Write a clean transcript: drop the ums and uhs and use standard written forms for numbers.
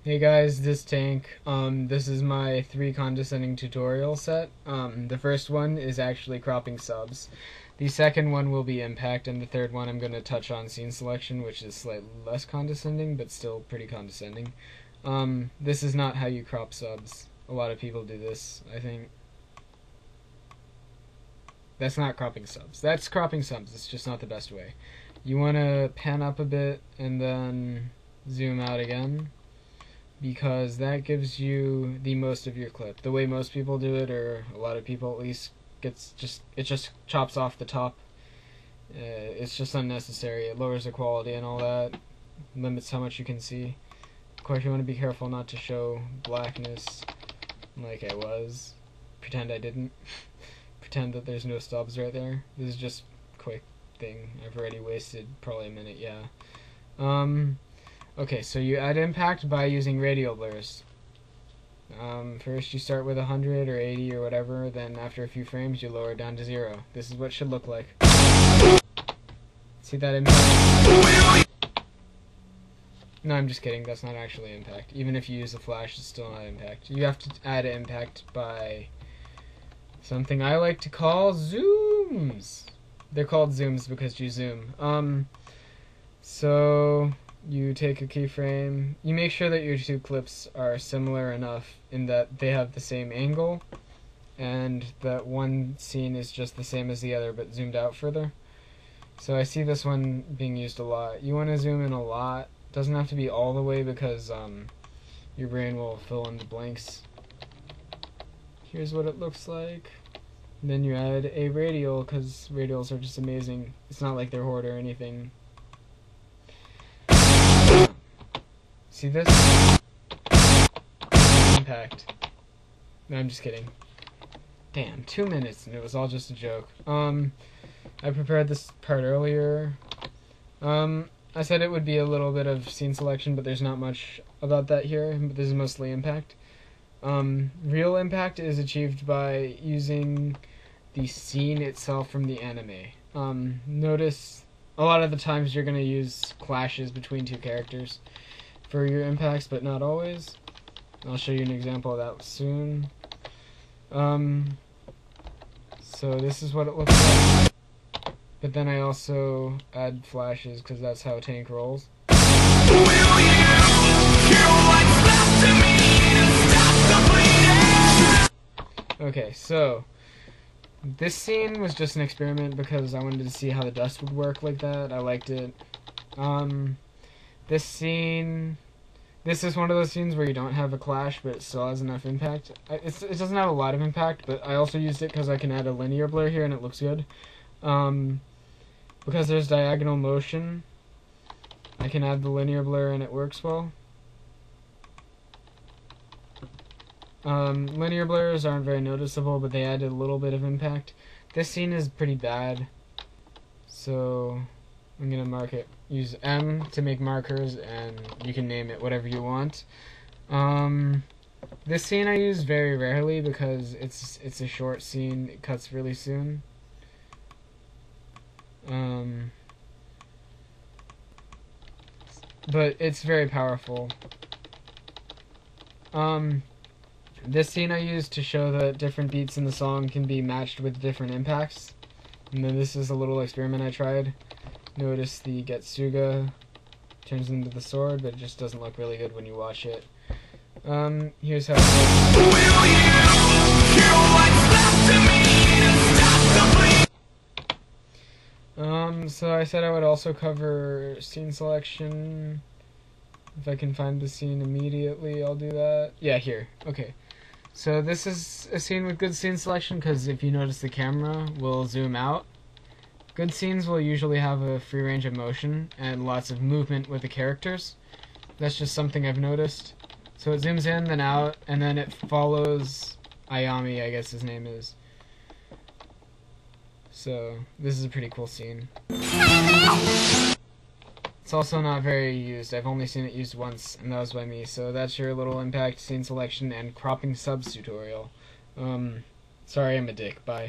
Hey guys, this Tank. This is my 3 condescending tutorial set. The first one is actually cropping subs. The second one will be impact, and the third one I'm going to touch on scene selection, which is slightly less condescending, but still pretty condescending. This is not how you crop subs. A lot of people do this, I think. That's not cropping subs. That's cropping subs, it's just not the best way. You want to pan up a bit and then zoom out again, because that gives you the most of your clip. The way most people do it, or a lot of people at least, it just chops off the top. It's just unnecessary. It lowers the quality and all that, limits how much you can see. Of course, you want to be careful not to show blackness like I was. Pretend I didn't. Pretend that there's no stubs right there. This is just a quick thing. I've already wasted probably a minute, yeah. Okay, so you add impact by using radial blurs. First you start with 100 or 80 or whatever, then after a few frames you lower it down to 0. This is what it should look like. See that impact? No, I'm just kidding, that's not actually impact. Even if you use a flash, it's still not impact. You have to add impact by something I like to call zooms. They're called zooms because you zoom. So you take a keyframe, you make sure that your two clips are similar enough in that they have the same angle, and that one scene is just the same as the other but zoomed out further. So I see this one being used a lot. You want to zoom in a lot. Doesn't have to be all the way, because your brain will fill in the blanks. Here's what it looks like. And then you add a radial, because radials are just amazing. It's not like they're horde or anything. See this? Impact. No, I'm just kidding. Damn, 2 minutes and it was all just a joke. I prepared this part earlier. I said it would be a little bit of scene selection, but there's not much about that here. This is mostly impact. Real impact is achieved by using the scene itself from the anime. Notice a lot of the times you're going to use clashes between two characters for your impacts, but not always. I'll show you an example of that soon. So this is what it looks like. But then I also add flashes, because that's how Tank rolls. Okay, so this scene was just an experiment because I wanted to see how the dust would work like that. I liked it. This scene, this is one of those scenes where you don't have a clash, but it still has enough impact. It doesn't have a lot of impact, but I also used it because I can add a linear blur here and it looks good. Because there's diagonal motion, I can add the linear blur and it works well. Linear blurs aren't very noticeable, but they added a little bit of impact. This scene is pretty bad, so I'm gonna mark it. Use M to make markers, and you can name it whatever you want. This scene I use very rarely because it's a short scene. It cuts really soon. But it's very powerful. This scene I used to show that different beats in the song can be matched with different impacts. And then this is a little experiment I tried. Notice the Getsuga turns into the sword, but it just doesn't look really good when you watch it. Here's how it looks. So I said I would also cover scene selection. If I can find the scene immediately, I'll do that. Yeah, here. Okay. So this is a scene with good scene selection, because if you notice the camera will zoom out. Good scenes will usually have a free range of motion and lots of movement with the characters. That's just something I've noticed. So it zooms in, then out, and then it follows Ayami, I guess his name is. So this is a pretty cool scene. It's also not very used. I've only seen it used once, and that was by me. So that's your little impact, scene selection, and cropping subs tutorial. Sorry I'm a dick. Bye.